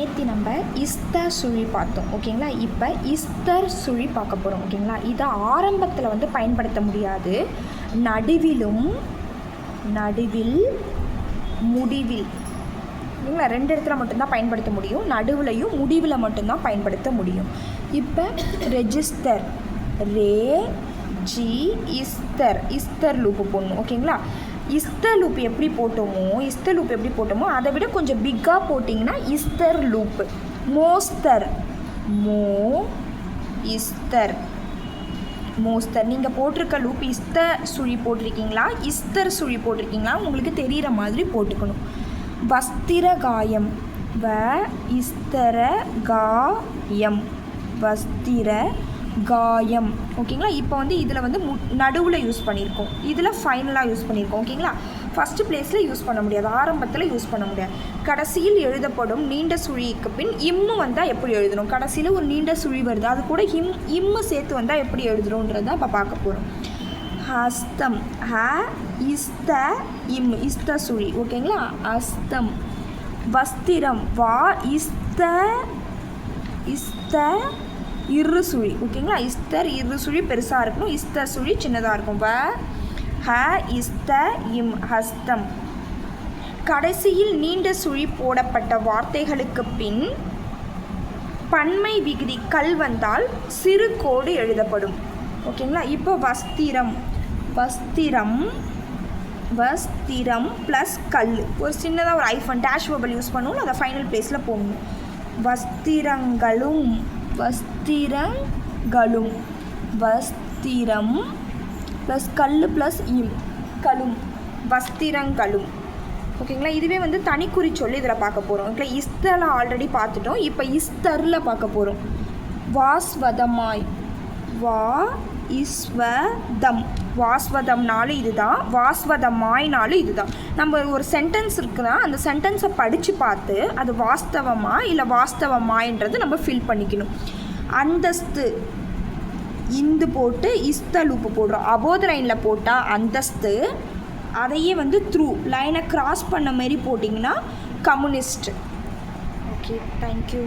நேற்று நம்ம இஸ்தர் சுழி பார்த்தோம் ஓகேங்களா. இப்போ இஸ்தர் சுழி பார்க்க போகிறோம் ஓகேங்களா. இதை ஆரம்பத்தில் பயன்படுத்த முடியாது. நடுவில் முடிவில் ஓகேங்களா, ரெண்டு இடத்துல மட்டும்தான் பயன்படுத்த முடியும். நடுவுலையும் முடிவில் மட்டும்தான் பயன்படுத்த முடியும். இப்போ ரெஜிஸ்டர் இஸ்தர் லூப்பு போடணும் ஓகேங்களா. இஸ்தர் லூப் எப்படி போட்டோமோ அதை விட கொஞ்சம் பிக்காக போட்டிங்கன்னா இஸ்தர் லூப்பு. மோஸ்தர் நீங்கள் போட்டிருக்க லூப் இஸ்தர் சுழி போட்டிருக்கீங்களா இஸ்தர் சுழி போட்டிருக்கீங்களா உங்களுக்கு தெரிகிற மாதிரி போட்டுக்கணும். வஸ்திரகாயம் வஸ்திரகாயம் ஓகேங்களா. இப்போ இதில் நடுவில் யூஸ் பண்ணியிருக்கோம், இதில் ஃபைனலாக யூஸ் பண்ணியிருக்கோம் ஓகேங்களா. ஃபஸ்ட்டு பிளேஸில் யூஸ் பண்ண முடியாது, ஆரம்பத்தில் யூஸ் பண்ண முடியாது. கடைசியில் எழுதப்படும் நீண்ட சுழிக்கு பின் இம்மு வந்தால் எப்படி எழுதணும், கடைசியில் ஒரு நீண்ட சுழி வருது அது கூட இம்மு சேர்த்து வந்தால் எப்படி எழுதுறோன்றதை இப்போ பார்க்க போகிறோம். ஹஸ்தம் இஸ்த சுழி ஓகேங்களா. அஸ்தம். வஸ்திரம் இஸ்த இரு சுழி ஓகேங்களா. இஸ்தர் இரு சுழி பெருசாக இருக்கணும், இஸ்த சுழி சின்னதாக இருக்கும். ஹஸ்தம். கடைசியில் நீண்ட சுழி போடப்பட்ட வார்த்தைகளுக்கு பின் பன்மை விகுதி கல் வந்தால் சிறு கோடு எழுதப்படும் ஓகேங்களா. இப்போ வஸ்திரம் ப்ளஸ் கல் ஒரு சின்னதாக ஒரு ஐஃபன் டேஷ் வர்பல் யூஸ் பண்ணுவோம், அதை ஃபைனல் பிளேஸில் போடணும். வஸ்திரம் ப்ளஸ் கல் ப்ளஸ் கலும் வஸ்திரங்களும் ஓகேங்களா. இதுவே தனிக்குறி சொல்லி இதில் பார்க்க போகிறோம் ஓகே. இஸ்தரில் ஆல்ரெடி பார்த்துட்டோம், இப்போ இஸ்தரில் பார்க்க போகிறோம். வாஸ்வதமாய் வாஸ்வதம்னாலும் இதுதான், வாஸ்வதமாய்னாலும் இதுதான். நம்ம ஒரு சென்டென்ஸ் இருக்குன்னா அந்த சென்டென்ஸை படித்து பார்த்து அது வாஸ்தவமா இல்லை வாஸ்தவமாயின்றது நம்ம ஃபில் பண்ணிக்கணும். அந்தஸ்து இந்து போட்டு இஸ்த லூப்பு போடுறோம். அபோத லைனில் போட்டால் அந்தஸ்து, அதையே த்ரூ லைனை கிராஸ் பண்ண மாரி போட்டிங்கன்னா கம்யூனிஸ்ட். Okay, thank you.